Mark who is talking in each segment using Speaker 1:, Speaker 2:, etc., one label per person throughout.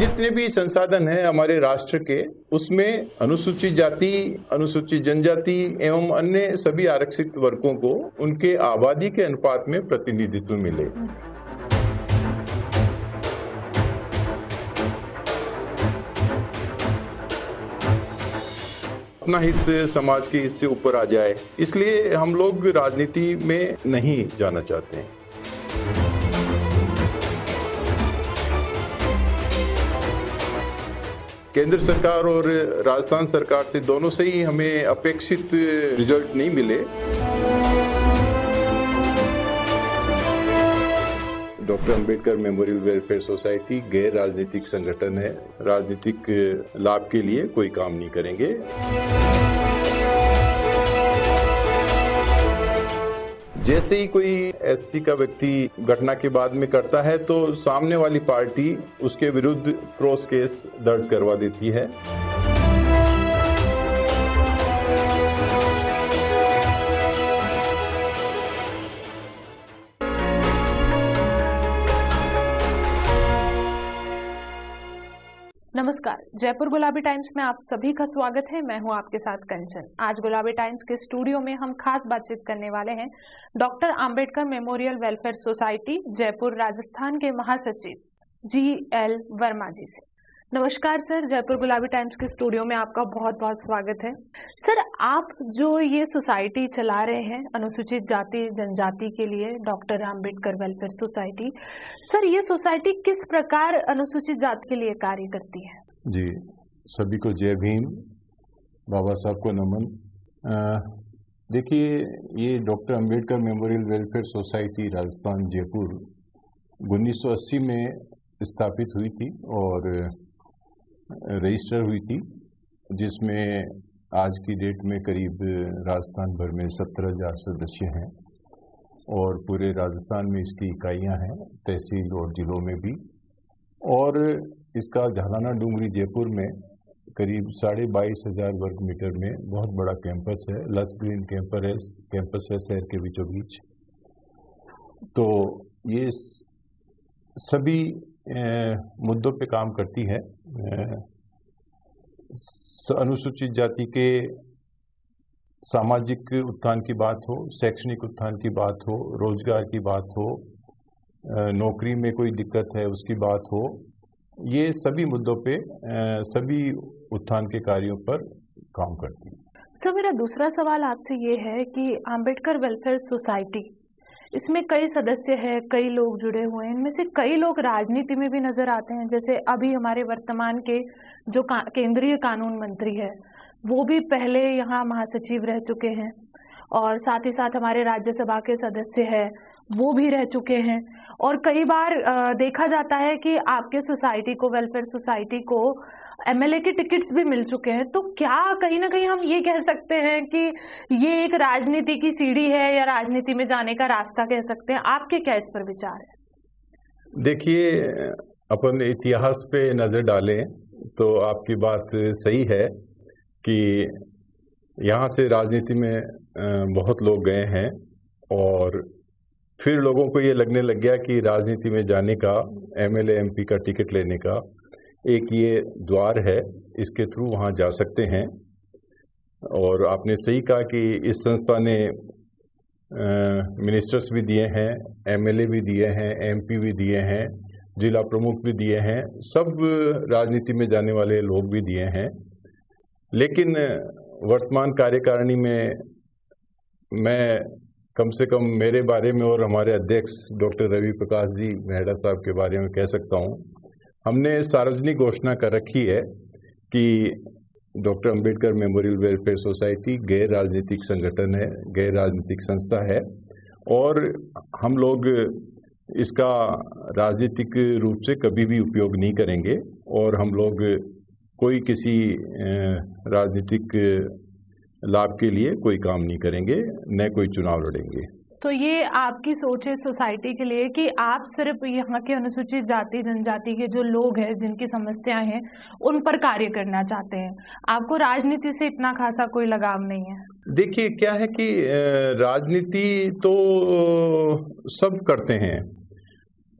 Speaker 1: जितने भी संसाधन हैं हमारे राष्ट्र के, उसमें अनुसूचित जाति, अनुसूचित जनजाति एवं अन्य सभी आरक्षित वर्गों को उनके आबादी के अनुपात में प्रतिनिधित्व मिले। अपना हित समाज के हित से ऊपर आ जाए, इसलिए हम लोग राजनीति में नहीं जाना चाहते हैं। केंद्र सरकार और राजस्थान सरकार से दोनों से ही हमें अपेक्षित रिजल्ट नहीं मिले। Doctor Ambedkar memorial welfare society गैर राजनीतिक संगठन है, राजनीतिक लाभ के लिए कोई काम नहीं करेंगे। जैसे ही कोई एससी का व्यक्ति घटना के बाद में करता है तो सामने वाली पार्टी उसके विरुद्ध क्रॉस केस दर्ज करवा देती है।
Speaker 2: नमस्कार, जयपुर गुलाबी टाइम्स में आप सभी का स्वागत है। मैं हूं आपके साथ कंचन। आज गुलाबी टाइम्स के स्टूडियो में हम खास बातचीत करने वाले हैं doctor Ambedkar memorial welfare society Jaipur Rajasthan के महासचिव GL वर्मा जी से। नमस्कार सर, जयपुर गुलाबी टाइम्स के स्टूडियो में आपका बहुत बहुत स्वागत है। सर, आप जो ये सोसाइटी चला रहे हैं अनुसूचित जाति जनजाति के लिए, doctor Ambedkar welfare society, sir ये सोसाइटी किस प्रकार अनुसूचित जाति के लिए कार्य करती है?
Speaker 1: जी, सभी को जय भीम, बाबा साहब को नमन। देखिए, ये doctor Ambedkar memorial welfare society Rajasthan Jaipur 1980 में स्थापित हुई थी और रजिस्टर हुई थी, जिसमें आज की डेट में करीब राजस्थान भर में 17,000 सदस्य हैं और पूरे राजस्थान में इसकी इकाइयां हैं, तहसील और जिलों में भी। और इसका झालाना डूंगरी जयपुर में करीब 22,500 वर्ग मीटर में बहुत बड़ा कैंपस है, लस ग्रीन कैंपस है शहर के बीचों बीच। तो ये सभी मुद्दों पे काम करती है। अनुसूचित जाति के सामाजिक उत्थान की बात हो, शैक्षणिक उत्थान की बात हो, रोजगार की बात हो, नौकरी में कोई दिक्कत है उसकी बात हो, ये सभी मुद्दों पे सभी उत्थान के कार्यों पर काम करती है।
Speaker 2: सर, मेरा दूसरा सवाल आपसे ये है कि अंबेडकर वेलफेयर सोसाइटी, इसमें कई सदस्य हैं, कई लोग जुड़े हुए हैं, इनमें से कई लोग राजनीति में भी नजर आते हैं। जैसे अभी हमारे वर्तमान के जो केंद्रीय कानून मंत्री है वो भी पहले यहाँ महासचिव रह चुके हैं और साथ ही साथ हमारे राज्यसभा के सदस्य हैं वो भी रह चुके हैं। और कई बार देखा जाता है कि आपके सोसाइटी को, वेलफेयर सोसाइटी को MLA के टिकट्स भी मिल चुके हैं। तो क्या कहीं ना कहीं हम ये कह सकते हैं कि ये एक राजनीति की सीढ़ी है या राजनीति में जाने का रास्ता कह सकते हैं? आपके क्या इस पर विचार है?
Speaker 1: देखिए, अपन इतिहास पे नजर डालें तो आपकी बात सही है कि यहाँ से राजनीति में बहुत लोग गए हैं और फिर लोगों को ये लगने लग गया कि राजनीति में जाने का, MLA MP का टिकट लेने का एक ये द्वार है, इसके थ्रू वहाँ जा सकते हैं। और आपने सही कहा कि इस संस्था ने मिनिस्टर्स भी दिए हैं, MLA भी दिए हैं, MP भी दिए हैं, जिला प्रमुख भी दिए हैं, सब राजनीति में जाने वाले लोग भी दिए हैं। लेकिन वर्तमान कार्यकारिणी में मैं कम से कम मेरे बारे में और हमारे अध्यक्ष डॉक्टर रवि प्रकाश जी मेहरा साहब के बारे में कह सकता हूँ, हमने सार्वजनिक घोषणा कर रखी है कि doctor Ambedkar memorial welfare society गैर राजनीतिक संगठन है, गैर राजनीतिक संस्था है और हम लोग इसका राजनीतिक रूप से कभी भी उपयोग नहीं करेंगे और हम लोग कोई किसी राजनीतिक लाभ के लिए कोई काम नहीं करेंगे, न कोई चुनाव लड़ेंगे।
Speaker 2: तो ये आपकी सोच है सोसाइटी के लिए कि आप सिर्फ यहाँ के अनुसूचित जाति जनजाति के जो लोग हैं जिनकी समस्याएं हैं उन पर कार्य करना चाहते हैं, आपको राजनीति से इतना खासा कोई लगाव नहीं है?
Speaker 1: देखिए, क्या है कि राजनीति तो सब करते हैं,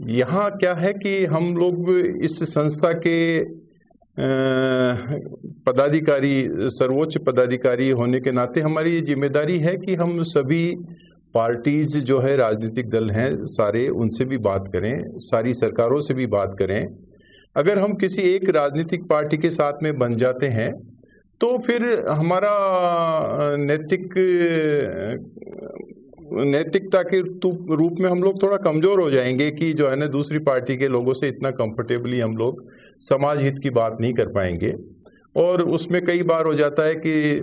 Speaker 1: यहाँ क्या है कि हम लोग इस संस्था के पदाधिकारी, सर्वोच्च पदाधिकारी होने के नाते हमारी ये जिम्मेदारी है कि हम सभी पार्टीज जो है, राजनीतिक दल हैं सारे, उनसे भी बात करें, सारी सरकारों से भी बात करें। अगर हम किसी एक राजनीतिक पार्टी के साथ में बन जाते हैं तो फिर हमारा नैतिकता के रूप में हम लोग थोड़ा कमजोर हो जाएंगे कि जो है ना, दूसरी पार्टी के लोगों से इतना कंफर्टेबली हम लोग समाज हित की बात नहीं कर पाएंगे। और उसमें कई बार हो जाता है कि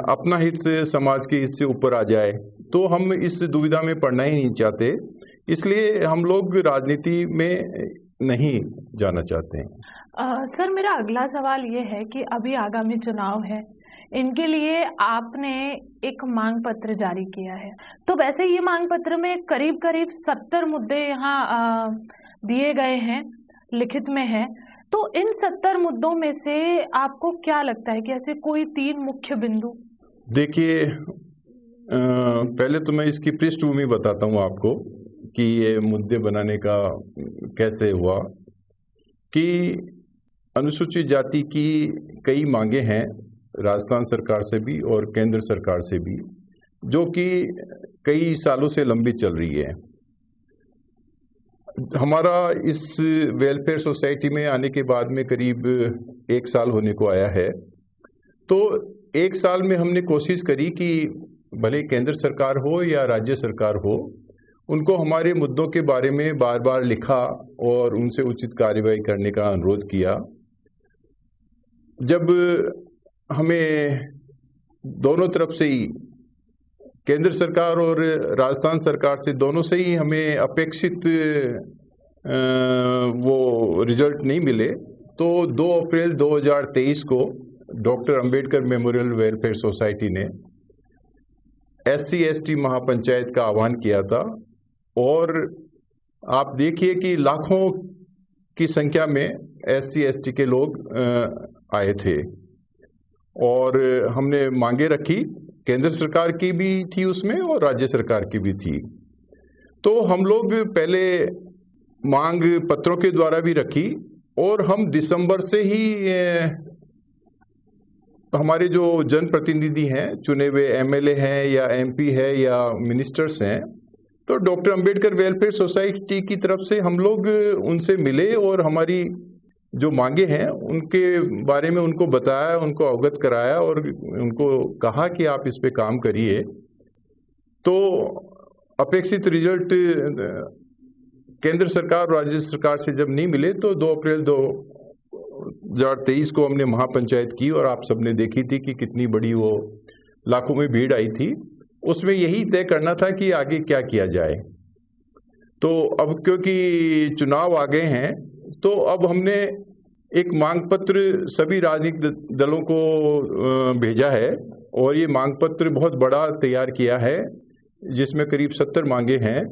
Speaker 1: अपना हित समाज के हित से ऊपर आ जाए, तो हम इस दुविधा में पड़ना ही नहीं चाहते, इसलिए हम लोग राजनीति में नहीं जाना चाहते हैं।
Speaker 2: सर, मेरा अगला सवाल ये है कि अभी आगामी चुनाव है, इनके लिए आपने एक मांग पत्र जारी किया है, तो वैसे ये मांग पत्र में करीब करीब 70 मुद्दे यहाँ दिए गए हैं, लिखित में है। तो इन 70 मुद्दों में से आपको क्या लगता है कि ऐसे कोई 3 मुख्य बिंदु?
Speaker 1: देखिए, पहले तो मैं इसकी पृष्ठभूमि बताता हूँ आपको कि ये मुद्दे बनाने का कैसे हुआ। कि अनुसूचित जाति की कई मांगे हैं राजस्थान सरकार से भी और केंद्र सरकार से भी, जो कि कई सालों से लंबित चल रही है। हमारा इस वेलफेयर सोसाइटी में आने के बाद में करीब 1 साल होने को आया है। तो 1 साल में हमने कोशिश करी कि भले केंद्र सरकार हो या राज्य सरकार हो, उनको हमारे मुद्दों के बारे में बार बार लिखा और उनसे उचित कार्रवाई करने का अनुरोध किया। जब हमें दोनों तरफ से ही, केंद्र सरकार और राजस्थान सरकार से, दोनों से ही हमें अपेक्षित वो रिजल्ट नहीं मिले, तो 2 अप्रैल 2023 को doctor Ambedkar memorial welfare society ने SC/ST महापंचायत का आह्वान किया था। और आप देखिए कि लाखों की संख्या में SC/ST के लोग आए थे और हमने मांगे रखी, केंद्र सरकार की भी थी उसमें और राज्य सरकार की भी थी। तो हम लोग पहले मांग पत्रों के द्वारा भी रखी और हम दिसंबर से ही हमारे जो जनप्रतिनिधि हैं, चुने हुए MLA हैं या MP है या मिनिस्टर्स हैं, तो डॉक्टर अंबेडकर वेलफेयर सोसाइटी की तरफ से हम लोग उनसे मिले और हमारी जो मांगे हैं उनके बारे में उनको बताया, उनको अवगत कराया और उनको कहा कि आप इस पे काम करिए। तो अपेक्षित रिजल्ट केंद्र सरकार और राज्य सरकार से जब नहीं मिले, तो 2 अप्रैल 2023 को हमने महापंचायत की और आप सबने देखी थी कि कितनी बड़ी वो लाखों में भीड़ आई थी। उसमें यही तय करना था कि आगे क्या किया जाए। तो अब क्योंकि चुनाव आ गए हैं, तो अब हमने एक मांग पत्र सभी राजनीतिक दलों को भेजा है और ये मांग पत्र बहुत बड़ा तैयार किया है, जिसमें करीब 70 मांगे हैं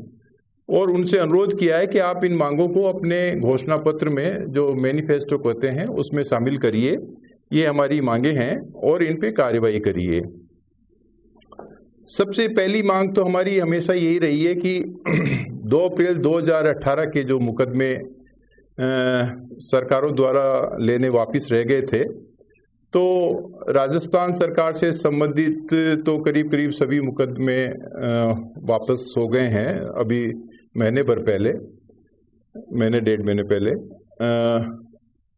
Speaker 1: और उनसे अनुरोध किया है कि आप इन मांगों को अपने घोषणा पत्र में, जो मैनिफेस्टो कहते हैं, उसमें शामिल करिए। ये हमारी मांगे हैं और इन पे कार्रवाई करिए। सबसे पहली मांग तो हमारी हमेशा यही रही है कि 2 अप्रैल 2018 के जो मुकदमे सरकारों द्वारा लेने वापस रह गए थे, तो राजस्थान सरकार से संबंधित तो करीब करीब सभी मुकदमे वापस हो गए हैं। अभी महीने भर पहले, महीने 1.5 महीने पहले,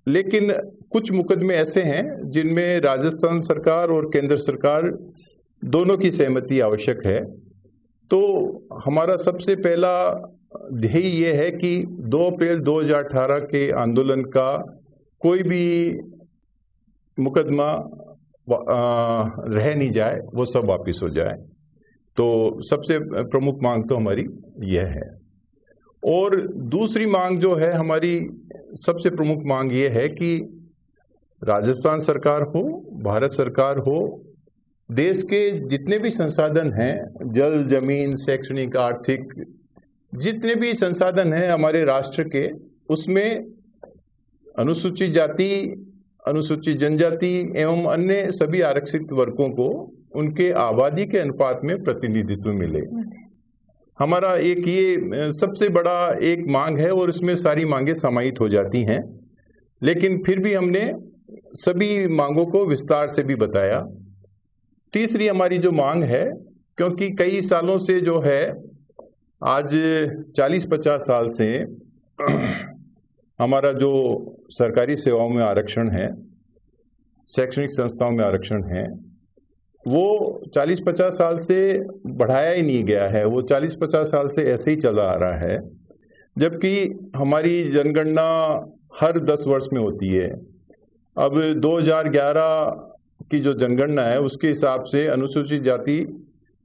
Speaker 1: लेकिन कुछ मुकदमे ऐसे हैं जिनमें राजस्थान सरकार और केंद्र सरकार दोनों की सहमति आवश्यक है। तो हमारा सबसे पहला ध्येय ये है कि 2 अप्रैल 2018 के आंदोलन का कोई भी मुकदमा रह नहीं जाए, वो सब वापस हो जाए। तो सबसे प्रमुख मांग तो हमारी यह है। और दूसरी मांग जो है हमारी, सबसे प्रमुख मांग ये है कि राजस्थान सरकार हो, भारत सरकार हो, देश के जितने भी संसाधन हैं, जल, जमीन, शैक्षणिक, आर्थिक, जितने भी संसाधन हैं हमारे राष्ट्र के, उसमें अनुसूचित जाति, अनुसूचित जनजाति एवं अन्य सभी आरक्षित वर्गों को उनके आबादी के अनुपात में प्रतिनिधित्व मिले। हमारा एक ये सबसे बड़ा एक मांग है और इसमें सारी मांगें समाहित हो जाती हैं, लेकिन फिर भी हमने सभी मांगों को विस्तार से भी बताया। तीसरी हमारी जो मांग है, क्योंकि कई सालों से जो है, आज 40-50 साल से हमारा जो सरकारी सेवाओं में आरक्षण है, शैक्षणिक संस्थाओं में आरक्षण है, वो 40-50 साल से बढ़ाया ही नहीं गया है। वो 40-50 साल से ऐसे ही चला आ रहा है, जबकि हमारी जनगणना हर 10 वर्ष में होती है। अब 2011 की जो जनगणना है उसके हिसाब से अनुसूचित जाति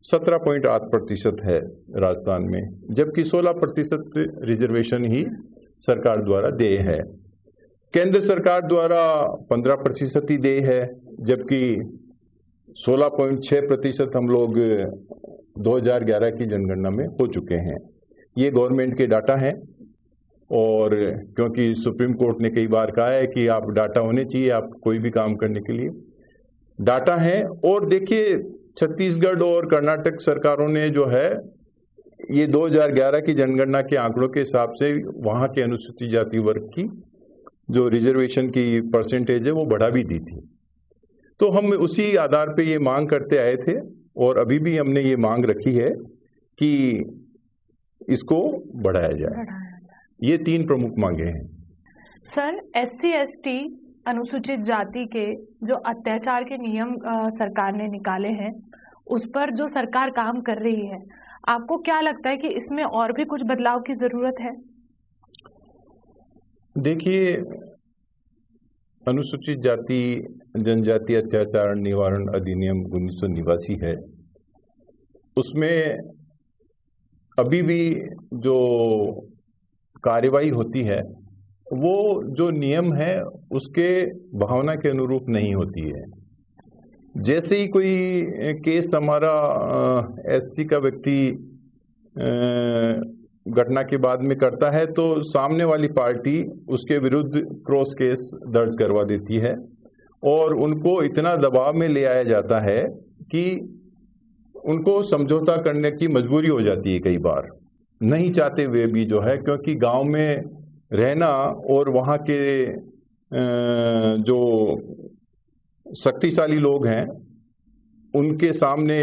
Speaker 1: 17.8% है राजस्थान में, जबकि 16% रिजर्वेशन ही सरकार द्वारा देय है। केंद्र सरकार द्वारा 15% ही देय है, जबकि 16.6% हम लोग 2011 की जनगणना में हो चुके हैं। ये गवर्नमेंट के डाटा हैं, और क्योंकि सुप्रीम कोर्ट ने कई बार कहा है कि आप डाटा होने चाहिए आप कोई भी काम करने के लिए, डाटा है। और देखिए, छत्तीसगढ़ और कर्नाटक सरकारों ने जो है ये 2011 की जनगणना के आंकड़ों के हिसाब से वहाँ के अनुसूचित जाति वर्ग की जो रिजर्वेशन की परसेंटेज है वो बढ़ा भी दी थी। तो हम उसी आधार पे ये मांग करते आए थे, और अभी भी हमने ये मांग रखी है कि इसको बढ़ाया जाए। ये 3 प्रमुख मांगे हैं।
Speaker 2: सर, SC/ST अनुसूचित जाति के जो अत्याचार के नियम सरकार ने निकाले हैं, उस पर जो सरकार काम कर रही है, आपको क्या लगता है कि इसमें और भी कुछ बदलाव की जरूरत है?
Speaker 1: देखिए, अनुसूचित जाति जनजाति अत्याचार निवारण अधिनियम 1989 है, उसमें अभी भी जो कार्यवाही होती है वो जो नियम है उसके भावना के अनुरूप नहीं होती है। जैसे ही कोई केस हमारा SC का व्यक्ति घटना के बाद में करता है, तो सामने वाली पार्टी उसके विरुद्ध क्रॉस केस दर्ज करवा देती है, और उनको इतना दबाव में ले आया जाता है कि उनको समझौता करने की मजबूरी हो जाती है कई बार, नहीं चाहते हुए भी जो है, क्योंकि गांव में रहना और वहाँ के जो शक्तिशाली लोग हैं उनके सामने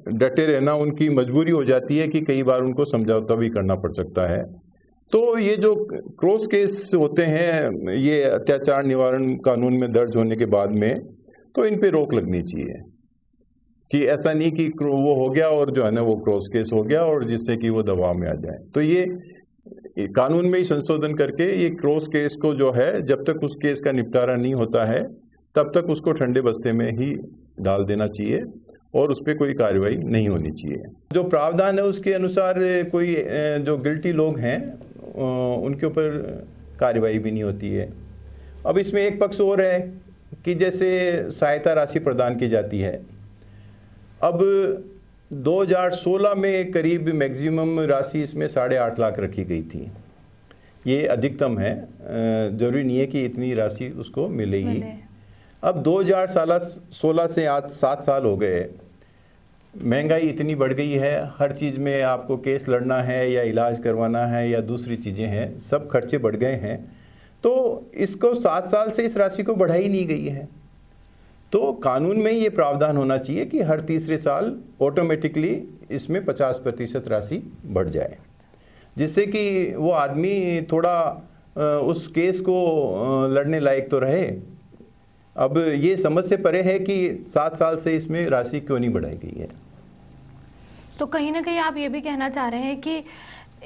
Speaker 1: डटे रहना उनकी मजबूरी हो जाती है कि कई बार उनको समझौता भी करना पड़ सकता है। तो ये जो क्रॉस केस होते हैं ये अत्याचार निवारण कानून में दर्ज होने के बाद में, तो इन पे रोक लगनी चाहिए कि ऐसा नहीं कि वो हो गया और जो है ना वो क्रॉस केस हो गया और जिससे कि वो दबाव में आ जाए। तो ये कानून में ही संशोधन करके ये क्रॉस केस को जो है, जब तक उस केस का निपटारा नहीं होता है तब तक उसको ठंडे बस्ते में ही डाल देना चाहिए और उस पर कोई कार्रवाई नहीं होनी चाहिए। जो प्रावधान है उसके अनुसार कोई जो गिल्टी लोग हैं उनके ऊपर कार्रवाई भी नहीं होती है। अब इसमें एक पक्ष और है कि जैसे सहायता राशि प्रदान की जाती है। अब 2016 में करीब मैक्सिमम राशि इसमें 8.5 लाख रखी गई थी। ये अधिकतम है, जरूरी नहीं है कि इतनी राशि उसको मिलेगी। अब 2016 से आज 7 साल हो गए, महंगाई इतनी बढ़ गई है, हर चीज़ में आपको केस लड़ना है या इलाज करवाना है या दूसरी चीज़ें हैं, सब खर्चे बढ़ गए हैं। तो इसको 7 साल से इस राशि को बढ़ाई नहीं गई है। तो कानून में ये प्रावधान होना चाहिए कि हर तीसरे साल ऑटोमेटिकली इसमें 50% राशि बढ़ जाए, जिससे कि वो आदमी थोड़ा उस केस को लड़ने लायक तो रहे। अब ये समझ से परे है कि 7 साल से इसमें राशि क्यों नहीं बढ़ाई गई है।
Speaker 2: तो कहीं ना कहीं आप ये भी कहना चाह रहे हैं कि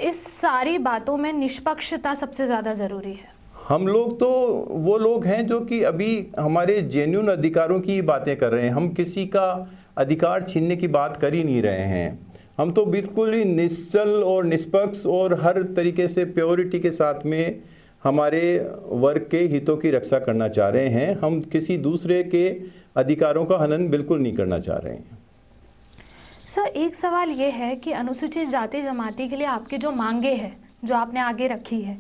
Speaker 2: इस सारी बातों में निष्पक्षता सबसे ज़्यादा ज़रूरी है।
Speaker 1: हम लोग तो वो लोग हैं जो कि अभी हमारे जेन्युइन अधिकारों की बातें कर रहे हैं। हम किसी का अधिकार छीनने की बात कर ही नहीं रहे हैं। हम तो बिल्कुल ही निश्चल और निष्पक्ष और हर तरीके से प्योरिटी के साथ में हमारे वर्ग के हितों की रक्षा करना चाह रहे हैं। हम किसी दूसरे के अधिकारों का हनन बिल्कुल नहीं करना चाह रहे हैं।
Speaker 2: सर, एक सवाल ये है कि अनुसूचित जाति जमाती के लिए आपकी जो मांगे हैं जो आपने आगे रखी है,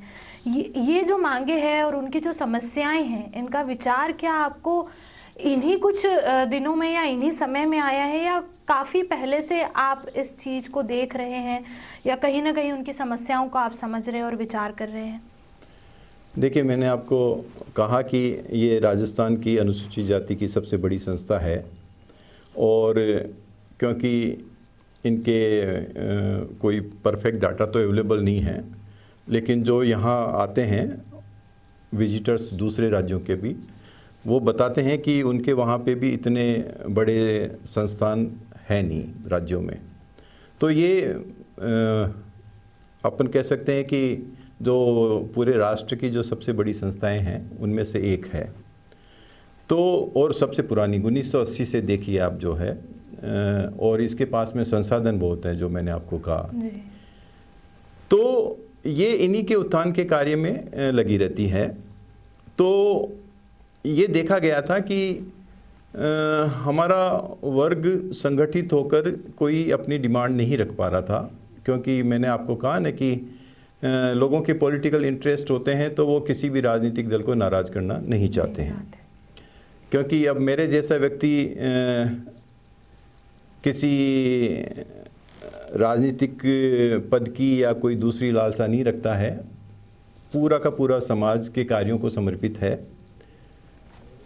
Speaker 2: ये जो मांगे हैं और उनकी जो समस्याएं हैं, इनका विचार क्या आपको इन्हीं कुछ दिनों में या इन्हीं समय में आया है, या काफ़ी पहले से आप इस चीज़ को देख रहे हैं या कहीं ना कहीं उनकी समस्याओं को आप समझ रहे हैं और विचार कर रहे हैं?
Speaker 1: देखिए, मैंने आपको कहा कि ये राजस्थान की अनुसूचित जाति की सबसे बड़ी संस्था है, और क्योंकि इनके कोई परफेक्ट डाटा तो अवेलेबल नहीं है, लेकिन जो यहाँ आते हैं विजिटर्स दूसरे राज्यों के भी, वो बताते हैं कि उनके वहाँ पे भी इतने बड़े संस्थान है नहीं राज्यों में। तो ये अपन कह सकते हैं कि जो पूरे राष्ट्र की जो सबसे बड़ी संस्थाएं हैं उनमें से एक है। तो और सबसे पुरानी 1980 से देखिए आप जो है, और इसके पास में संसाधन बहुत है जो मैंने आपको कहा। तो ये इन्हीं के उत्थान के कार्य में लगी रहती है। तो ये देखा गया था कि हमारा वर्ग संगठित होकर कोई अपनी डिमांड नहीं रख पा रहा था, क्योंकि मैंने आपको कहा ना कि लोगों के पॉलिटिकल इंटरेस्ट होते हैं, तो वो किसी भी राजनीतिक दल को नाराज़ करना नहीं चाहते हैं। क्योंकि अब मेरे जैसा व्यक्ति किसी राजनीतिक पद की या कोई दूसरी लालसा नहीं रखता है, पूरा का पूरा समाज के कार्यों को समर्पित है।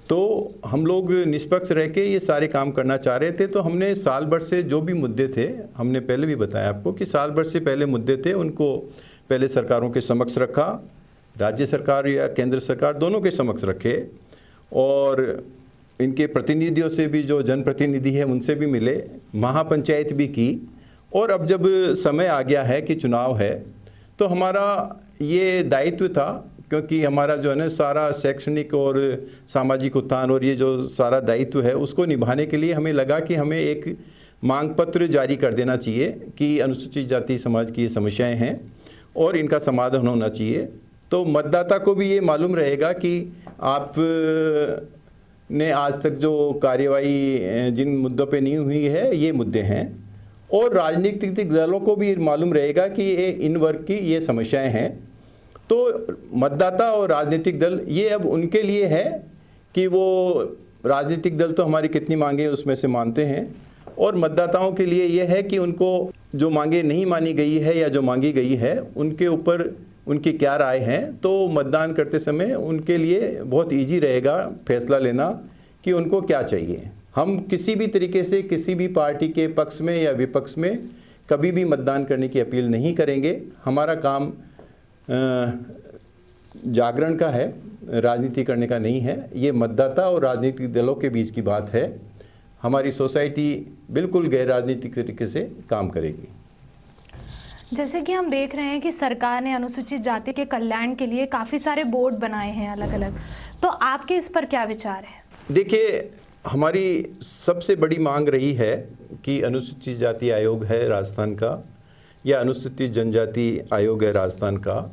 Speaker 1: तो हम लोग निष्पक्ष रह के ये सारे काम करना चाह रहे थे। तो हमने साल भर से जो भी मुद्दे थे, हमने पहले भी बताया आपको कि साल भर से पहले मुद्दे थे, उनको पहले सरकारों के समक्ष रखा, राज्य सरकार या केंद्र सरकार दोनों के समक्ष रखे, और इनके प्रतिनिधियों से भी, जो जनप्रतिनिधि है उनसे भी मिले, महापंचायत भी की। और अब जब समय आ गया है कि चुनाव है, तो हमारा ये दायित्व था, क्योंकि हमारा जो है ना सारा शैक्षणिक और सामाजिक उत्थान और ये जो सारा दायित्व है उसको निभाने के लिए हमें लगा कि हमें एक मांग पत्र जारी कर देना चाहिए कि अनुसूचित जाति समाज की ये समस्याएं हैं और इनका समाधान होना चाहिए। तो मतदाता को भी ये मालूम रहेगा कि आप ने आज तक जो कार्यवाही जिन मुद्दों पे नहीं हुई है ये मुद्दे हैं, और राजनीतिक दलों को भी मालूम रहेगा कि ये इन वर्ग की ये समस्याएं हैं। तो मतदाता और राजनीतिक दल ये अब उनके लिए है कि वो राजनीतिक दल तो हमारी कितनी मांगे उसमें से मानते हैं, और मतदाताओं के लिए ये है कि उनको जो मांगे नहीं मानी गई है या जो मांगी गई है उनके ऊपर उनकी क्या राय है। तो मतदान करते समय उनके लिए बहुत इजी रहेगा फैसला लेना कि उनको क्या चाहिए। हम किसी भी तरीके से किसी भी पार्टी के पक्ष में या विपक्ष में कभी भी मतदान करने की अपील नहीं करेंगे। हमारा काम जागरण का है, राजनीति करने का नहीं है। ये मतदाता और राजनीतिक दलों के बीच की बात है। हमारी सोसाइटी बिल्कुल गैर राजनीतिक तरीके से काम करेगी।
Speaker 2: जैसे कि हम देख रहे हैं कि सरकार ने अनुसूचित जाति के कल्याण के लिए काफ़ी सारे बोर्ड बनाए हैं अलग अलग, तो आपके इस पर क्या विचार है? देखिए,
Speaker 1: हमारी सबसे बड़ी मांग रही है कि अनुसूचित जाति आयोग है राजस्थान का या अनुसूचित जनजाति आयोग है राजस्थान का,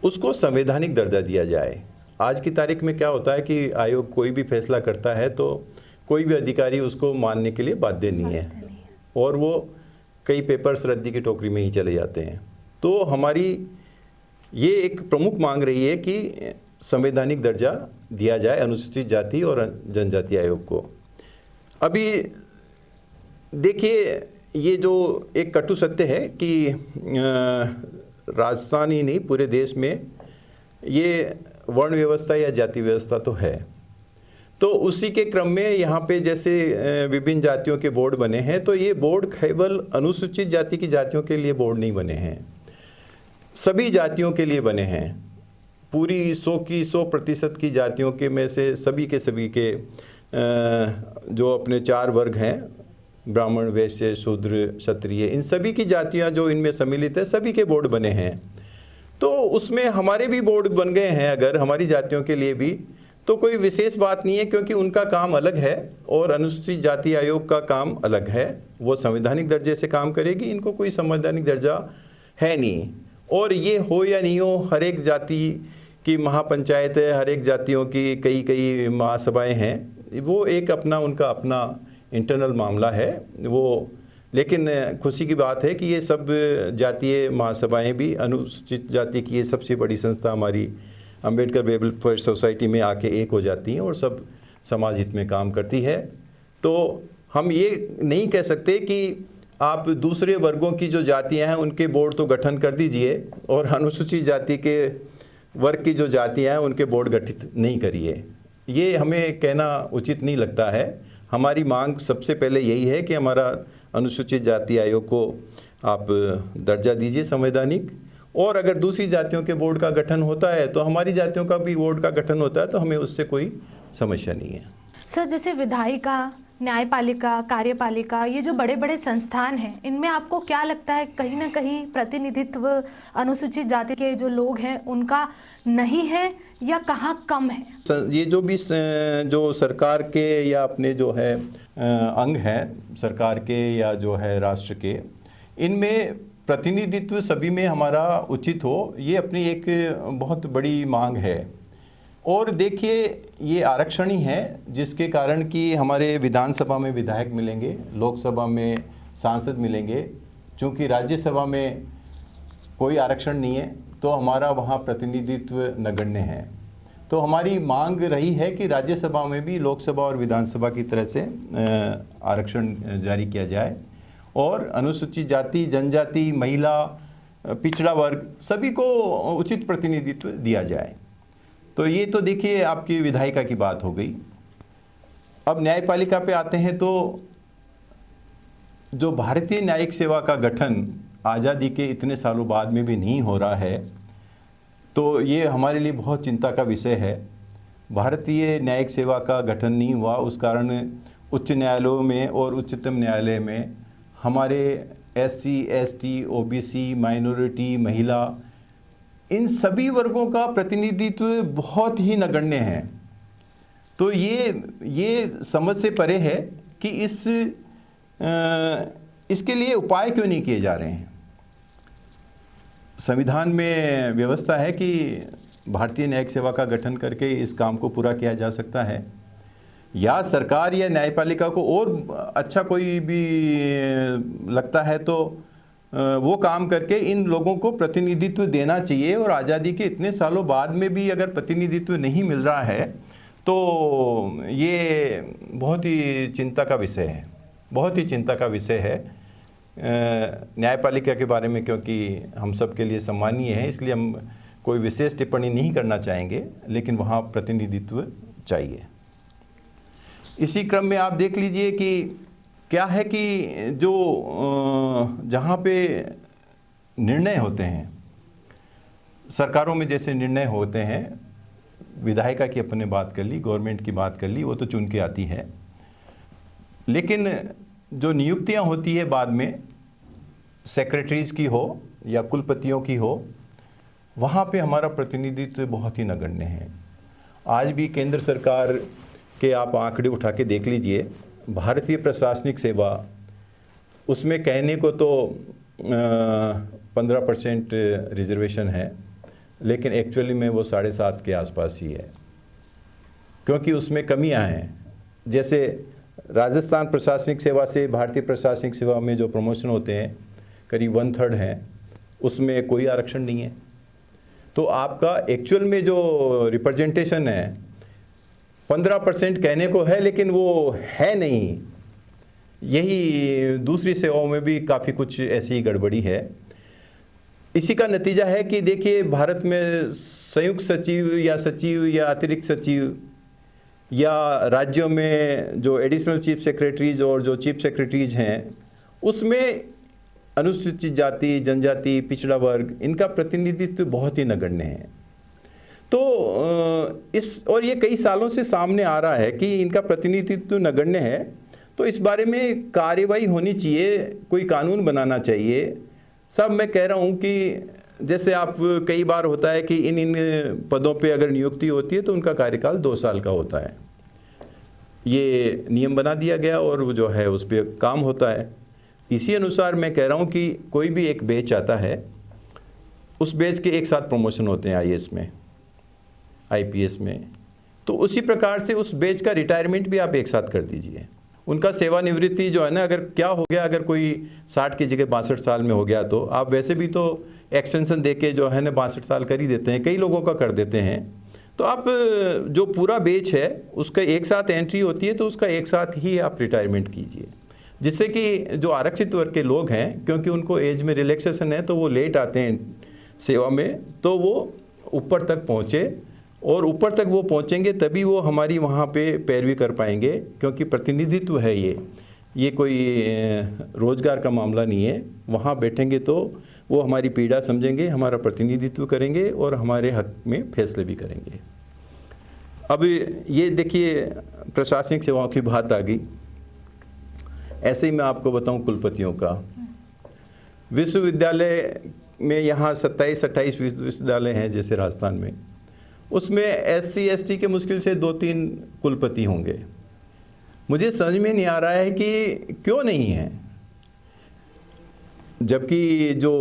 Speaker 1: उसको संवैधानिक दर्जा दिया जाए। आज की तारीख में क्या होता है कि आयोग कोई भी फैसला करता है तो कोई भी अधिकारी उसको मानने के लिए बाध्य नहीं है, और वो कई पेपर्स रद्दी की टोकरी में ही चले जाते हैं। तो हमारी ये एक प्रमुख मांग रही है कि संवैधानिक दर्जा दिया जाए अनुसूचित जाति और जनजाति आयोग को। अभी देखिए, ये जो एक कटु सत्य है कि राजस्थान ही नहीं पूरे देश में ये वर्ण व्यवस्था या जाति व्यवस्था तो है। तो उसी के क्रम में यहाँ पे जैसे विभिन्न जातियों के बोर्ड बने हैं, तो ये बोर्ड केवल अनुसूचित जाति की जातियों के लिए बोर्ड नहीं बने हैं, सभी जातियों के लिए बने हैं। पूरी 100 की 100% की जातियों के में से सभी के जो अपने 4 वर्ग हैं, ब्राह्मण, वैश्य, शूद्र, क्षत्रिय, इन सभी की जातियां जो इनमें सम्मिलित है, सभी के बोर्ड बने हैं। तो उसमें हमारे भी बोर्ड बन गए हैं अगर हमारी जातियों के लिए भी, तो कोई विशेष बात नहीं है, क्योंकि उनका काम अलग है और अनुसूचित जाति आयोग का काम अलग है। वो संवैधानिक दर्जे से काम करेगी, इनको कोई संवैधानिक दर्जा है नहीं। और ये हो या नहीं हो, हर एक जाति की महापंचायत है, हर एक जातियों की कई महासभाएं हैं, वो एक अपना उनका अपना इंटरनल मामला है वो। लेकिन खुशी की बात है कि ये सब जातीय महासभाएं भी अनुसूचित जाति की ये सबसे बड़ी संस्था हमारी अंबेडकर वेलफेयर सोसाइटी में आके एक हो जाती हैं और सब समाज हित में काम करती है। तो
Speaker 3: हम ये नहीं कह सकते कि आप दूसरे वर्गों की जो जातियां हैं उनके बोर्ड तो गठन कर दीजिए और अनुसूचित जाति के वर्ग की जो जातियां हैं उनके बोर्ड गठित नहीं करिए। ये हमें कहना उचित नहीं लगता है। हमारी मांग सबसे पहले यही है कि हमारा अनुसूचित जाति आयोग को आप दर्जा दीजिए संवैधानिक, और अगर दूसरी जातियों के बोर्ड का गठन होता है तो हमारी जातियों का भी बोर्ड का गठन होता है, तो हमें उससे कोई समस्या नहीं है।
Speaker 2: सर, जैसे विधायिका, न्यायपालिका, कार्यपालिका, ये जो बड़े बड़े संस्थान हैं, इनमें आपको क्या लगता है कहीं ना कहीं प्रतिनिधित्व अनुसूचित जाति के जो लोग हैं उनका नहीं है या कहाँ कम है?
Speaker 3: ये जो भी जो सरकार के या अपने जो है अंग हैं सरकार के या जो है राष्ट्र के, इनमें प्रतिनिधित्व सभी में हमारा उचित हो, ये अपनी एक बहुत बड़ी मांग है। और देखिए, ये आरक्षण ही है जिसके कारण कि हमारे विधानसभा में विधायक मिलेंगे, लोकसभा में सांसद मिलेंगे। चूँकि राज्यसभा में कोई आरक्षण नहीं है तो हमारा वहाँ प्रतिनिधित्व नगण्य है। तो हमारी मांग रही है कि राज्यसभा में भी लोकसभा और विधानसभा की तरह से आरक्षण जारी किया जाए और अनुसूचित जाति, जनजाति, महिला, पिछड़ा वर्ग सभी को उचित प्रतिनिधित्व दिया जाए। तो ये तो देखिए आपकी विधायिका की बात हो गई। अब न्यायपालिका पे आते हैं तो जो भारतीय न्यायिक सेवा का गठन आज़ादी के इतने सालों बाद में भी नहीं हो रहा है, तो ये हमारे लिए बहुत चिंता का विषय है। भारतीय न्यायिक सेवा का गठन नहीं हुआ, उस कारण उच्च न्यायालयों में और उच्चतम न्यायालय में हमारे SC, ST, OBC, माइनॉरिटी, महिला, इन सभी वर्गों का प्रतिनिधित्व बहुत ही नगण्य है। तो ये समझ से परे है कि इसके लिए उपाय क्यों नहीं किए जा रहे हैं। संविधान में व्यवस्था है कि भारतीय न्यायिक सेवा का गठन करके इस काम को पूरा किया जा सकता है, या सरकार या न्यायपालिका को और अच्छा कोई भी लगता है तो वो काम करके इन लोगों को प्रतिनिधित्व देना चाहिए। और आज़ादी के इतने सालों बाद में भी अगर प्रतिनिधित्व नहीं मिल रहा है तो ये बहुत ही चिंता का विषय है, बहुत ही चिंता का विषय है। न्यायपालिका के बारे में क्योंकि हम सब के लिए सम्मानीय है, इसलिए हम कोई विशेष टिप्पणी नहीं करना चाहेंगे, लेकिन वहाँ प्रतिनिधित्व चाहिए। इसी क्रम में आप देख लीजिए कि क्या है कि जो जहाँ पे निर्णय होते हैं सरकारों में, जैसे निर्णय होते हैं, विधायिका की अपने बात कर ली, गवर्नमेंट की बात कर ली, वो तो चुन के आती है, लेकिन जो नियुक्तियाँ होती है बाद में, सेक्रेटरीज़ की हो या कुलपतियों की हो, वहाँ पे हमारा प्रतिनिधित्व बहुत ही नगण्य है। आज भी केंद्र सरकार के आप आंकड़े उठा के देख लीजिए, भारतीय प्रशासनिक सेवा, उसमें कहने को तो 15% रिजर्वेशन है, लेकिन एक्चुअली में वो 7.5 के आसपास ही है, क्योंकि उसमें कमियां हैं। जैसे राजस्थान प्रशासनिक सेवा से भारतीय प्रशासनिक सेवा में जो प्रमोशन होते हैं करीब 1/3 हैं, उसमें कोई आरक्षण नहीं है। तो आपका एक्चुअल में जो रिप्रेजेंटेशन है 15% कहने को है, लेकिन वो है नहीं। यही दूसरी सेवाओं में भी काफ़ी कुछ ऐसी गड़बड़ी है। इसी का नतीजा है कि देखिए, भारत में संयुक्त सचिव या अतिरिक्त सचिव या राज्यों में जो एडिशनल चीफ सेक्रेटरीज और जो चीफ सेक्रेटरीज हैं, उसमें अनुसूचित जाति, जनजाति, पिछड़ा वर्ग, इनका प्रतिनिधित्व बहुत ही नगण्य है। तो और ये कई सालों से सामने आ रहा है कि इनका प्रतिनिधित्व नगण्य है। तो इस बारे में कार्यवाही होनी चाहिए, कोई कानून बनाना चाहिए। सब मैं कह रहा हूँ कि जैसे आप कई बार होता है कि इन पदों पे अगर नियुक्ति होती है तो उनका कार्यकाल 2 साल का होता है। ये नियम बना दिया गया और वो जो है उस पर काम होता है। इसी अनुसार मैं कह रहा हूँ कि कोई भी एक बैच आता है, उस बैच के एक साथ प्रमोशन होते हैं IAS में, IPS में, तो उसी प्रकार से उस बैच का रिटायरमेंट भी आप एक साथ कर दीजिए। उनका सेवानिवृत्ति जो है ना, अगर क्या हो गया, अगर कोई 60 की जगह 62 साल में हो गया तो आप वैसे भी तो एक्सटेंशन दे के जो है ना 62 साल कर ही देते हैं, कई लोगों का कर देते हैं। तो आप जो पूरा बैच है उसका एक साथ एंट्री होती है, तो उसका एक साथ ही आप रिटायरमेंट कीजिए, जिससे कि जो आरक्षित वर्ग के लोग हैं, क्योंकि उनको एज में रिलैक्सेशन है तो वो लेट आते हैं सेवा में, तो वो ऊपर तक पहुँचे, और ऊपर तक वो पहुँचेंगे तभी वो हमारी वहाँ पे पैरवी कर पाएंगे, क्योंकि प्रतिनिधित्व है ये कोई रोज़गार का मामला नहीं है। वहाँ बैठेंगे तो वो हमारी पीड़ा समझेंगे, हमारा प्रतिनिधित्व करेंगे और हमारे हक में फैसले भी करेंगे। अब ये देखिए प्रशासनिक सेवाओं की बात आ गई, ऐसे ही मैं आपको बताऊं कुलपतियों का। विश्वविद्यालय में यहाँ 27-28 विश्वविद्यालय हैं जैसे राजस्थान में, उसमें SC ST के मुश्किल से 2-3 कुलपति होंगे। मुझे समझ में नहीं आ रहा है कि क्यों नहीं है, जबकि जो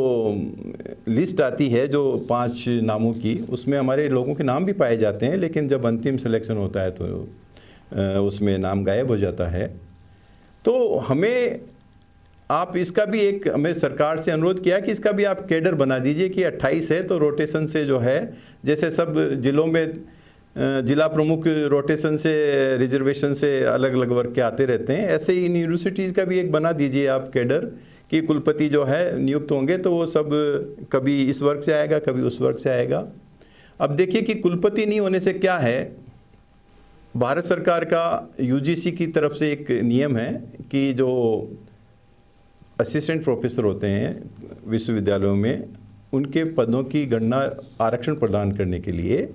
Speaker 3: लिस्ट आती है जो 5 नामों की, उसमें हमारे लोगों के नाम भी पाए जाते हैं, लेकिन जब अंतिम सिलेक्शन होता है तो उसमें नाम गायब हो जाता है। तो हमें आप इसका भी एक, हमें सरकार से अनुरोध किया कि इसका भी आप कैडर बना दीजिए कि 28 है तो रोटेशन से जो है, जैसे सब जिलों में जिला प्रमुख रोटेशन से रिजर्वेशन से अलग अलग वर्ग के आते रहते हैं, ऐसे ही यूनिवर्सिटीज़ का भी एक बना दीजिए आप कैडर कि कुलपति जो है नियुक्त होंगे तो वो सब कभी इस वर्ग से आएगा, कभी उस वर्ग से आएगा। अब देखिए कि कुलपति नहीं होने से क्या है, भारत सरकार का UGC की तरफ से एक नियम है कि जो असिस्टेंट प्रोफेसर होते हैं विश्वविद्यालयों में, उनके पदों की गणना आरक्षण प्रदान करने के लिए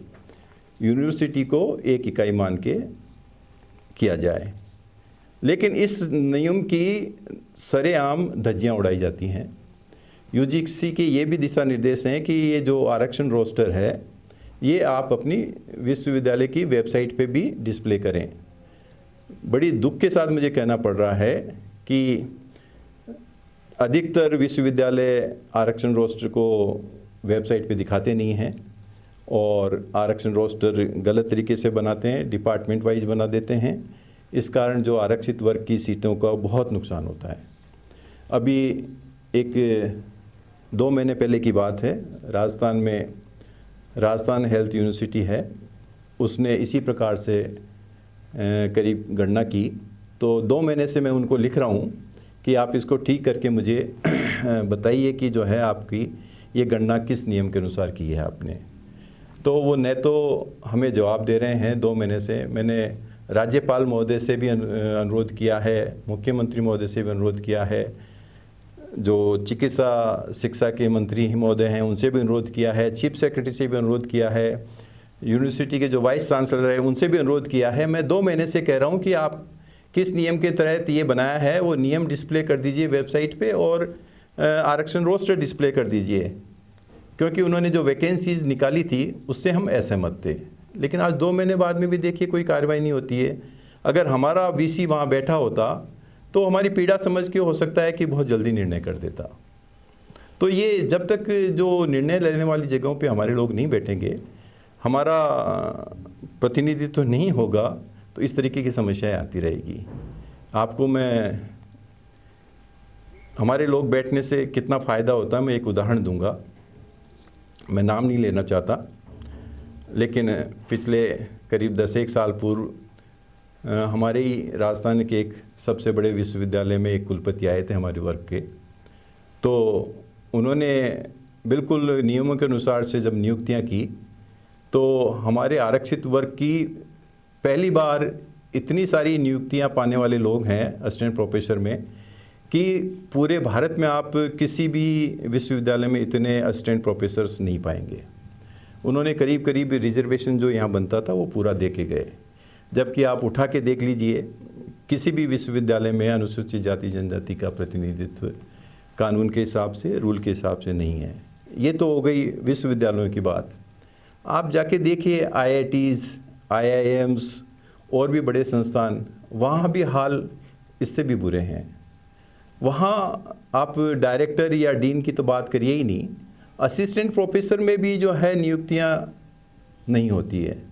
Speaker 3: यूनिवर्सिटी को एक इकाई मान के किया जाए। लेकिन इस नियम की सरेआम धज्जियाँ उड़ाई जाती हैं। UGC के ये भी दिशा निर्देश हैं कि ये जो आरक्षण रोस्टर है ये आप अपनी विश्वविद्यालय की वेबसाइट पे भी डिस्प्ले करें। बड़ी दुख के साथ मुझे कहना पड़ रहा है कि अधिकतर विश्वविद्यालय आरक्षण रोस्टर को वेबसाइट पे दिखाते नहीं हैं, और आरक्षण रोस्टर गलत तरीके से बनाते हैं, डिपार्टमेंट वाइज बना देते हैं। इस कारण जो आरक्षित वर्ग की सीटों का बहुत नुकसान होता है। अभी एक 2 महीने पहले की बात है, राजस्थान में राजस्थान हेल्थ यूनिवर्सिटी है, उसने इसी प्रकार से करीब गणना की। तो 2 महीने से मैं उनको लिख रहा हूँ कि आप इसको ठीक करके मुझे बताइए कि जो है आपकी ये गणना किस नियम के अनुसार की है आपने। तो वो न तो हमें जवाब दे रहे हैं 2 महीने से। मैंने राज्यपाल महोदय से भी अनुरोध किया है, मुख्यमंत्री महोदय से भी अनुरोध किया है, जो चिकित्सा शिक्षा के मंत्री महोदय हैं उनसे भी अनुरोध किया है, चीफ सेक्रेटरी से भी अनुरोध किया है, यूनिवर्सिटी के जो वाइस चांसलर है उनसे भी अनुरोध किया है। मैं 2 महीने से कह रहा हूँ कि आप किस नियम के तहत ये बनाया है वो नियम डिस्प्ले कर दीजिए वेबसाइट पे, और आरक्षण रोस्टर डिस्प्ले कर दीजिए, क्योंकि उन्होंने जो वैकेंसीज निकाली थी उससे हम असहमत थे। लेकिन आज 2 महीने बाद में भी देखिए कोई कार्रवाई नहीं होती है। अगर हमारा VC वहाँ बैठा होता तो हमारी पीड़ा समझ के हो सकता है कि बहुत जल्दी निर्णय कर देता। तो ये जब तक जो निर्णय लेने वाली जगहों पे हमारे लोग नहीं बैठेंगे, हमारा प्रतिनिधित्व नहीं होगा, तो इस तरीके की समस्याएं आती रहेगी। आपको मैं हमारे लोग बैठने से कितना फ़ायदा होता है मैं एक उदाहरण दूंगा। मैं नाम नहीं लेना चाहता, लेकिन पिछले करीब 10-1 साल पूर्व हमारे ही राजस्थान के एक सबसे बड़े विश्वविद्यालय में एक कुलपति आए थे हमारे वर्ग के। तो उन्होंने बिल्कुल नियमों के अनुसार से जब नियुक्तियां की, तो हमारे आरक्षित वर्ग की पहली बार इतनी सारी नियुक्तियां पाने वाले लोग हैं असिस्टेंट प्रोफेसर में कि पूरे भारत में आप किसी भी विश्वविद्यालय में इतने असिस्टेंट प्रोफेसर्स नहीं पाएंगे। उन्होंने करीब करीब रिजर्वेशन जो यहाँ बनता था वो पूरा दे के गए। जबकि आप उठा के देख लीजिए, किसी भी विश्वविद्यालय में अनुसूचित जाति जनजाति का प्रतिनिधित्व कानून के हिसाब से, रूल के हिसाब से नहीं है। ये तो हो गई विश्वविद्यालयों की बात। आप जाके देखिए IITs, IIMs और भी बड़े संस्थान, वहाँ भी हाल इससे भी बुरे हैं। वहाँ आप डायरेक्टर या डीन की तो बात करिए ही नहीं, असिस्टेंट प्रोफेसर में भी जो है नियुक्तियाँ नहीं होती है,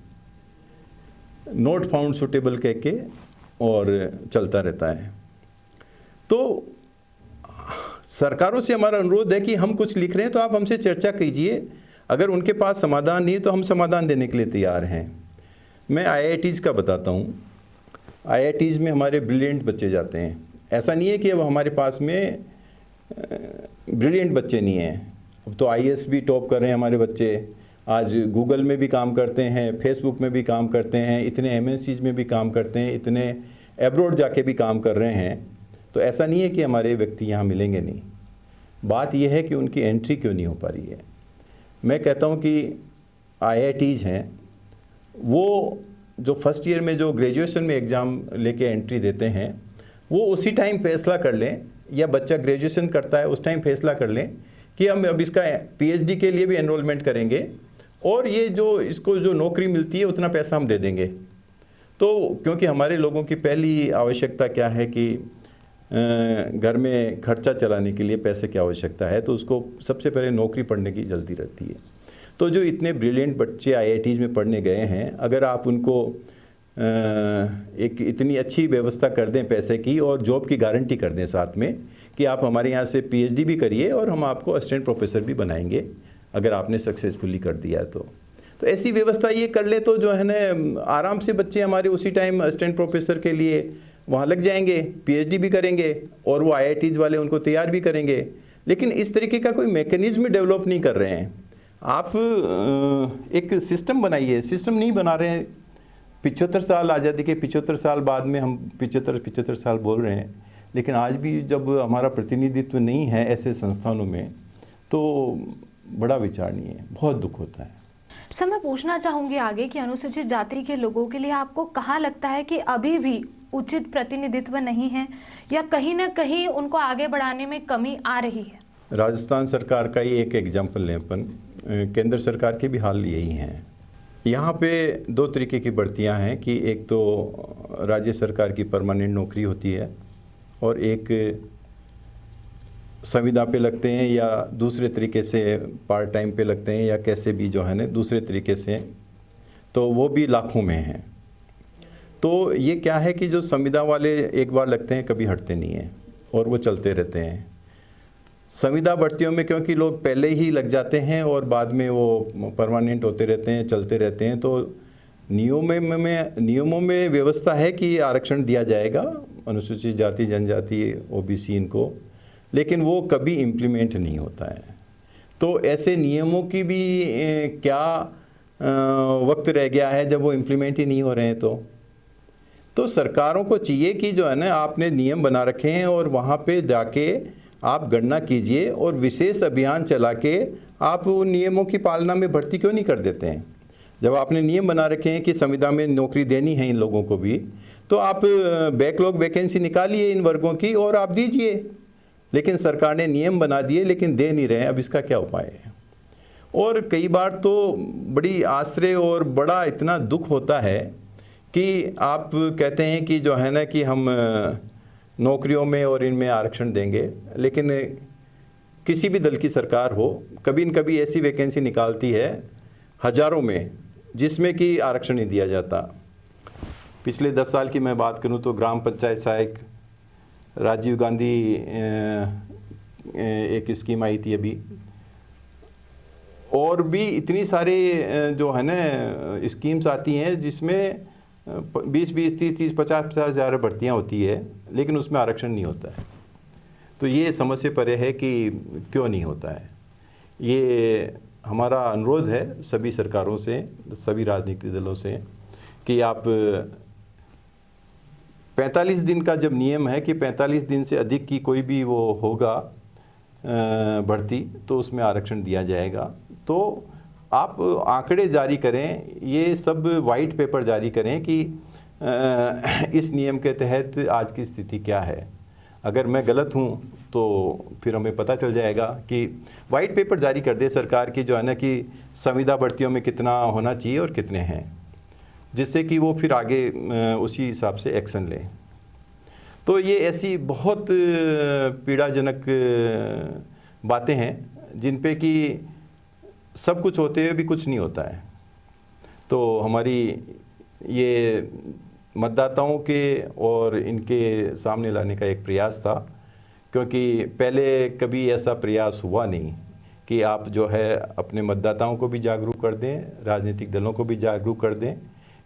Speaker 3: नोट फाउंड सुटेबल कह के और चलता रहता है। तो सरकारों से हमारा अनुरोध है कि हम कुछ लिख रहे हैं तो आप हमसे चर्चा कीजिए। अगर उनके पास समाधान नहीं है तो हम समाधान देने के लिए तैयार हैं। मैं IITs का बताता हूँ। IITs में हमारे ब्रिलियंट बच्चे जाते हैं। ऐसा नहीं है कि अब हमारे पास में ब्रिलियंट बच्चे नहीं हैं। अब तो IAS भी टॉप कर रहे हैं हमारे बच्चे, आज गूगल में भी काम करते हैं, फेसबुक में भी काम करते हैं, इतने MNCs में भी काम करते हैं, इतने एब्रॉड जाके भी काम कर रहे हैं। तो ऐसा नहीं है कि हमारे व्यक्ति यहाँ मिलेंगे नहीं। बात यह है कि उनकी एंट्री क्यों नहीं हो पा रही है। मैं कहता हूँ कि IITs हैं वो जो फर्स्ट ईयर में जो ग्रेजुएशन में एग्ज़ाम लेके एंट्री देते हैं, वो उसी टाइम फैसला कर लें, या बच्चा ग्रेजुएशन करता है उस टाइम फैसला कर लें कि हम अब इसका PhD के लिए भी एनरोलमेंट करेंगे और ये जो इसको जो नौकरी मिलती है उतना पैसा हम दे देंगे। तो क्योंकि हमारे लोगों की पहली आवश्यकता क्या है कि घर में खर्चा चलाने के लिए पैसे की आवश्यकता है, तो उसको सबसे पहले नौकरी पढ़ने की जल्दी रहती है। तो जो इतने ब्रिलियंट बच्चे IITs में पढ़ने गए हैं, अगर आप उनको एक इतनी अच्छी व्यवस्था कर दें पैसे की और जॉब की गारंटी कर दें साथ में कि आप हमारे यहाँ से PhD भी करिए और हम आपको असिस्टेंट प्रोफेसर भी बनाएंगे अगर आपने सक्सेसफुली कर दिया तो ऐसी व्यवस्था ये कर ले तो जो है ना आराम से बच्चे हमारे उसी टाइम असिस्टेंट प्रोफेसर के लिए वहाँ लग जाएंगे, PhD भी करेंगे और वो IITs वाले उनको तैयार भी करेंगे। लेकिन इस तरीके का कोई मैकेनिज्म डेवलप नहीं कर रहे हैं। आप एक सिस्टम बनाइए, सिस्टम नहीं बना रहे हैं। 75 साल आज़ादी के 75 साल बाद में हम 75 साल बोल रहे हैं, लेकिन आज भी जब हमारा प्रतिनिधित्व नहीं है ऐसे संस्थानों में तो बड़ा विचारणीय है, बहुत दुख होता है।
Speaker 2: सर, मैं पूछना चाहूँगी आगे कि अनुसूचित जाति के लोगों के लिए आपको कहाँ लगता है कि अभी भी उचित प्रतिनिधित्व नहीं है या कहीं ना कहीं उनको आगे बढ़ाने में कमी आ रही है?
Speaker 3: राजस्थान सरकार का ही एक एग्जाम्पल लें अपन, केंद्र सरकार के भी हाल यही हैं। यहाँ पे दो तरीके की भर्तियाँ हैं कि एक तो राज्य सरकार की परमानेंट नौकरी होती है और एक संविदा पे लगते हैं या दूसरे तरीके से पार्ट टाइम पे लगते हैं या कैसे भी जो है ना दूसरे तरीके से, तो वो भी लाखों में हैं। तो ये क्या है कि जो संविदा वाले एक बार लगते हैं कभी हटते नहीं हैं और वो चलते रहते हैं। संविदा भर्तियों में क्योंकि लोग पहले ही लग जाते हैं और बाद में वो परमानेंट होते रहते हैं, चलते रहते हैं, तो नियमों में व्यवस्था है कि आरक्षण दिया जाएगा अनुसूचित जाति जनजाति OBC इनको, लेकिन वो कभी इम्प्लीमेंट नहीं होता है। तो ऐसे नियमों की भी क्या वक्त रह गया है जब वो इम्प्लीमेंट ही नहीं हो रहे हैं। तो सरकारों को चाहिए कि जो है ना आपने नियम बना रखे हैं और वहाँ पे जाके आप गणना कीजिए और विशेष अभियान चला के आप उन नियमों की पालना में भर्ती क्यों नहीं कर देते हैं। जब आपने नियम बना रखे हैं कि संविदा में नौकरी देनी है इन लोगों को भी, तो आप बैकलॉग वैकेंसी निकालिए इन वर्गों की और आप दीजिए। लेकिन सरकार ने नियम बना दिए लेकिन दे नहीं रहे हैं, अब इसका क्या उपाय है। और कई बार तो बड़ी आश्चर्य और बड़ा इतना दुख होता है कि आप कहते हैं कि जो है ना कि हम नौकरियों में और इनमें आरक्षण देंगे, लेकिन किसी भी दल की सरकार हो कभी न कभी ऐसी वैकेंसी निकालती है हजारों में जिसमें कि आरक्षण नहीं दिया जाता। पिछले 10 साल की मैं बात करूं तो ग्राम पंचायत सहायक राजीव गांधी एक स्कीम आई थी अभी, और भी इतनी सारे जो है ना स्कीम्स आती हैं जिसमें 20-20, 30-30, 50-50 हज़ार भर्तियाँ होती है लेकिन उसमें आरक्षण नहीं होता है। तो ये समझ से परे है कि क्यों नहीं होता है। ये हमारा अनुरोध है सभी सरकारों से, सभी राजनीतिक दलों से कि आप 45 दिन का जब नियम है कि 45 दिन से अधिक की कोई भी वो होगा भर्ती तो उसमें आरक्षण दिया जाएगा। तो आप आंकड़े जारी करें, ये सब वाइट पेपर जारी करें कि इस नियम के तहत आज की स्थिति क्या है। अगर मैं गलत हूँ तो फिर हमें पता चल जाएगा कि वाइट पेपर जारी कर दे सरकार की जो है ना कि संविदा भर्तियों में कितना होना चाहिए और कितने हैं, जिससे कि वो फिर आगे उसी हिसाब से एक्शन लें। तो ये ऐसी बहुत पीड़ाजनक बातें हैं जिन पे कि सब कुछ होते हुए भी कुछ नहीं होता है। तो हमारी ये मतदाताओं के और इनके सामने लाने का एक प्रयास था, क्योंकि पहले कभी ऐसा प्रयास हुआ नहीं कि आप जो है अपने मतदाताओं को भी जागरूक कर दें, राजनीतिक दलों को भी जागरूक कर दें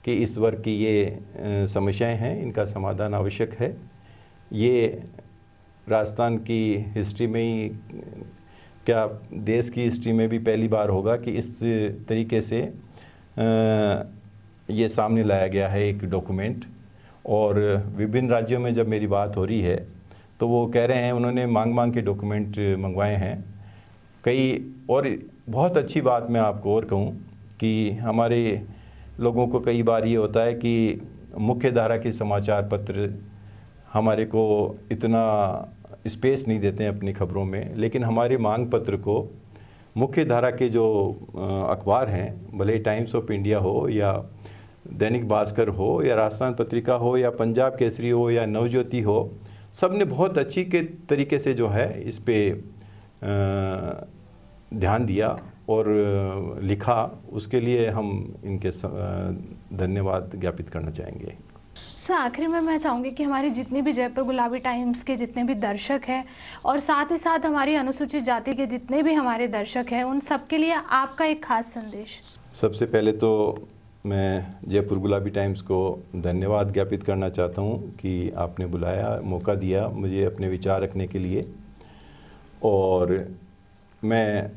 Speaker 3: कि इस वर्ग की ये समस्याएं हैं, इनका समाधान आवश्यक है। ये राजस्थान की हिस्ट्री में ही, क्या देश की हिस्ट्री में भी पहली बार होगा कि इस तरीके से ये सामने लाया गया है एक डॉक्यूमेंट। और विभिन्न राज्यों में जब मेरी बात हो रही है तो वो कह रहे हैं, उन्होंने मांग के डॉक्यूमेंट मंगवाए हैं कई। और बहुत अच्छी बात मैं आपको और कहूँ कि हमारे लोगों को कई बार ये होता है कि मुख्य धारा के समाचार पत्र हमारे को इतना स्पेस नहीं देते हैं अपनी खबरों में, लेकिन हमारे मांग पत्र को मुख्य धारा के जो अखबार हैं, भले टाइम्स ऑफ इंडिया हो या दैनिक भास्कर हो या राजस्थान पत्रिका हो या पंजाब केसरी हो या नवज्योति हो, सब ने बहुत अच्छी के तरीके से जो है इस पे ध्यान दिया और लिखा। उसके लिए हम इनके धन्यवाद ज्ञापित करना चाहेंगे।
Speaker 2: सर, आखिरी में मैं चाहूँगी कि हमारी जितनी भी जयपुर गुलाबी टाइम्स के जितने भी दर्शक हैं और साथ ही साथ हमारी अनुसूचित जाति के जितने भी हमारे दर्शक हैं, उन सब के लिए आपका एक खास संदेश।
Speaker 3: सबसे पहले तो मैं जयपुर गुलाबी टाइम्स को धन्यवाद ज्ञापित करना चाहता हूँ कि आपने बुलाया, मौका दिया मुझे अपने विचार रखने के लिए। और मैं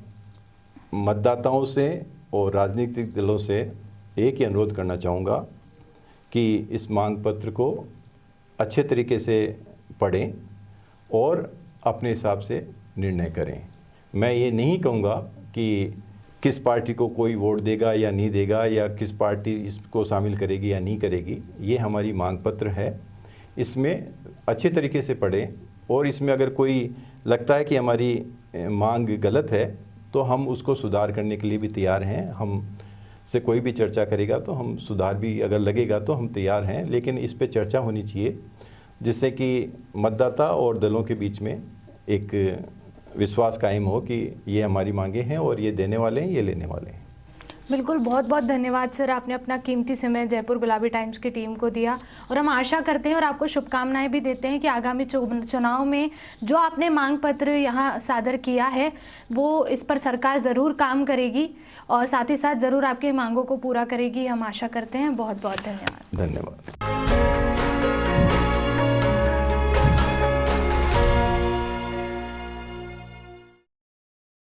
Speaker 3: मतदाताओं से और राजनीतिक दलों से एक ही अनुरोध करना चाहूँगा कि इस मांग पत्र को अच्छे तरीके से पढ़ें और अपने हिसाब से निर्णय करें। मैं ये नहीं कहूँगा कि किस पार्टी को कोई वोट देगा या नहीं देगा, या किस पार्टी इसको शामिल करेगी या नहीं करेगी। ये हमारी मांग पत्र है, इसमें अच्छे तरीके से पढ़ें। और इसमें अगर कोई लगता है कि हमारी मांग गलत है तो हम उसको सुधार करने के लिए भी तैयार हैं। हम से कोई भी चर्चा करेगा तो हम सुधार भी अगर लगेगा तो हम तैयार हैं, लेकिन इस पे चर्चा होनी चाहिए जिससे कि मतदाता और दलों के बीच में एक विश्वास कायम हो कि ये हमारी मांगे हैं और ये देने वाले हैं, ये लेने वाले हैं।
Speaker 2: बिल्कुल, बहुत बहुत धन्यवाद सर, आपने अपना कीमती समय जयपुर गुलाबी टाइम्स की टीम को दिया। और हम आशा करते हैं और आपको शुभकामनाएं भी देते हैं कि आगामी चुनाव में जो आपने मांग पत्र यहाँ सादर किया है वो इस पर सरकार ज़रूर काम करेगी और साथ ही साथ ज़रूर आपकी मांगों को पूरा करेगी, हम आशा करते हैं। बहुत बहुत धन्यवाद।
Speaker 3: धन्यवाद।